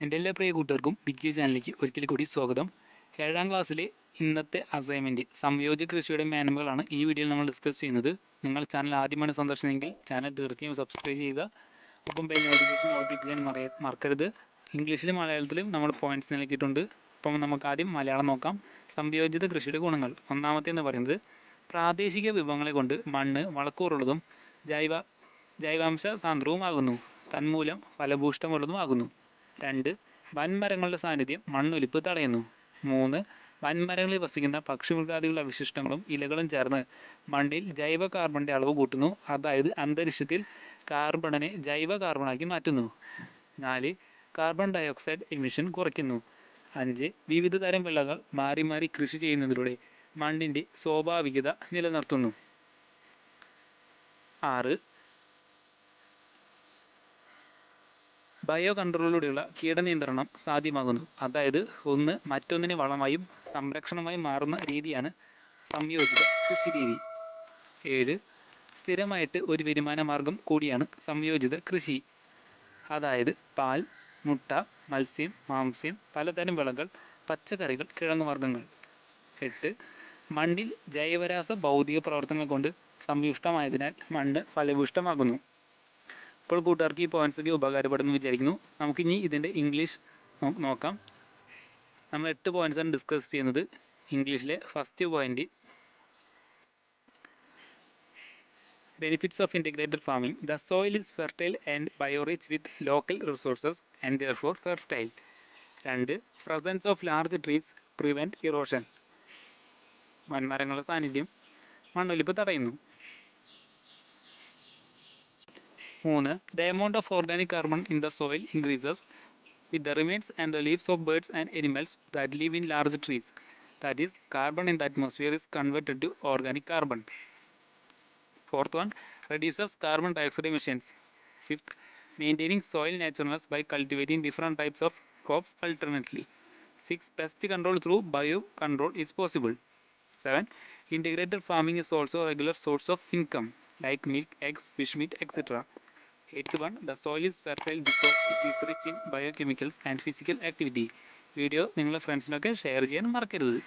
എൻ്റെ എല്ലാ പ്രിയ കൂട്ടുകാർക്കും ബിഗ് ചാനലിലേക്ക് ഒരിക്കൽ കൂടി സ്വാഗതം. 7ാം ക്ലാസ്സിലെ ഇന്നത്തെ അസൈൻമെൻറ്റ് സംയോജിത കൃഷിയുടെ മാനുവലാണ് ഈ വീഡിയോയിൽ നമ്മൾ ഡിസ്കസ് ചെയ്യുന്നത്. നിങ്ങൾ ചാനൽ ആദ്യമാണ് സന്ദർശിച്ചതെങ്കിൽ ചാനൽ തീർച്ചയായും സബ്സ്ക്രൈബ് ചെയ്യുക. ഒപ്പം ബെൽ നോട്ടിഫിക്കേഷൻ ഓർമ്മിപ്പിക്കാൻ മറക്കരുത്. ഇംഗ്ലീഷിലും മലയാളത്തിലും നമ്മൾ പോയിൻറ്റ്സ് നൽകിയിട്ടുണ്ട്. അപ്പം നമുക്ക് ആദ്യം മലയാളം നോക്കാം. സംയോജിത കൃഷിയുടെ ഗുണങ്ങൾ. ഒന്നാമത്തേന്ന് പറയുന്നത് പ്രാദേശിക വിഭവങ്ങളെ കൊണ്ട് മണ്ണ് വളക്കൂറുള്ളതും ജൈവാംശ സാന്ദ്രവുമാകുന്നു. തന്മൂലം ഫലഭൂഷ്ടമുള്ളതുമാകുന്നു. 2. വൻമരങ്ങളുടെ സാന്നിധ്യം മണ്ണൊലിപ്പ് തടയുന്നു. 3. വൻമരങ്ങളിൽ വസിക്കുന്ന പക്ഷിമൃഗാദികളുടെ അവശിഷ്ടങ്ങളും ഇലകളും ചേർന്ന് മണ്ണിൽ ജൈവ കാർബണിൻ്റെ അളവ് കൂട്ടുന്നു. അതായത് അന്തരീക്ഷത്തിൽ കാർബണിനെ ജൈവ കാർബണാക്കി മാറ്റുന്നു. 4. കാർബൺ ഡയോക്സൈഡ് എമിഷൻ കുറയ്ക്കുന്നു. 5. വിവിധ തരം വിളകൾ മാറി മാറി കൃഷി ചെയ്യുന്നതിലൂടെ മണ്ണിൻ്റെ സ്വാഭാവികത നിലനിർത്തുന്നു. 6. ബയോ കൺട്രോളിലൂടെയുള്ള കീടനിയന്ത്രണം സാധ്യമാകുന്നു. അതായത് ഒന്ന് മറ്റൊന്നിന് വളമായും സംരക്ഷണമായും മാറുന്ന രീതിയാണ് സംയോജിത കൃഷി രീതി. 7. സ്ഥിരമായിട്ട് ഒരു വരുമാന മാർഗം കൂടിയാണ് സംയോജിത കൃഷി. അതായത് പാൽ, മുട്ട, മത്സ്യം, മാംസ്യം, പലതരം വിളകൾ, പച്ചക്കറികൾ, കിഴങ്ങുവർഗ്ഗങ്ങൾ. 8. മണ്ണിൽ ജൈവരാസ ഭൗതിക പ്രവർത്തനങ്ങൾ കൊണ്ട് സംയുഷ്ടമായതിനാൽ മണ്ണ് ഫലഭൂഷ്ടമാകുന്നു. ഇപ്പോൾ കൂട്ടുകാർക്ക് ഈ പോയിൻറ്റ്സൊക്കെ ഉപകാരപ്പെടുന്നു വിചാരിക്കുന്നു. നമുക്കിനി ഇതിൻ്റെ ഇംഗ്ലീഷ് നോക്കാം. നമ്മൾ 8 പോയിൻറ്റ്സാണ് ഡിസ്കസ് ചെയ്യുന്നത്. ഇംഗ്ലീഷിലെ first point, benefits of integrated farming. The soil is fertile and biorich with local resources and therefore fertile. 2. Presence of large trees prevent erosion. വൻമരങ്ങളുടെ സാന്നിധ്യം മണ്ണൊലിപ്പ് തടയുന്നു. 3. The amount of organic carbon in the soil increases with the remains and the leaves of birds and animals that live in large trees. That is, carbon in the atmosphere is converted to organic carbon. 4th one, reduces carbon dioxide emissions. 5th, maintaining soil naturalness by cultivating different types of crops alternately. 6. Pest control through biocontrol is possible. 7. Integrated farming is also a regular source of income, like milk, eggs, fish meat, etc. 8th one, the soil is fertile because it is rich in biochemicals and physical activity. Video നിങ്ങളുടെ ഫ്രണ്ട്സിനൊക്കെ share ചെയ്യാൻ മറക്കരുത്.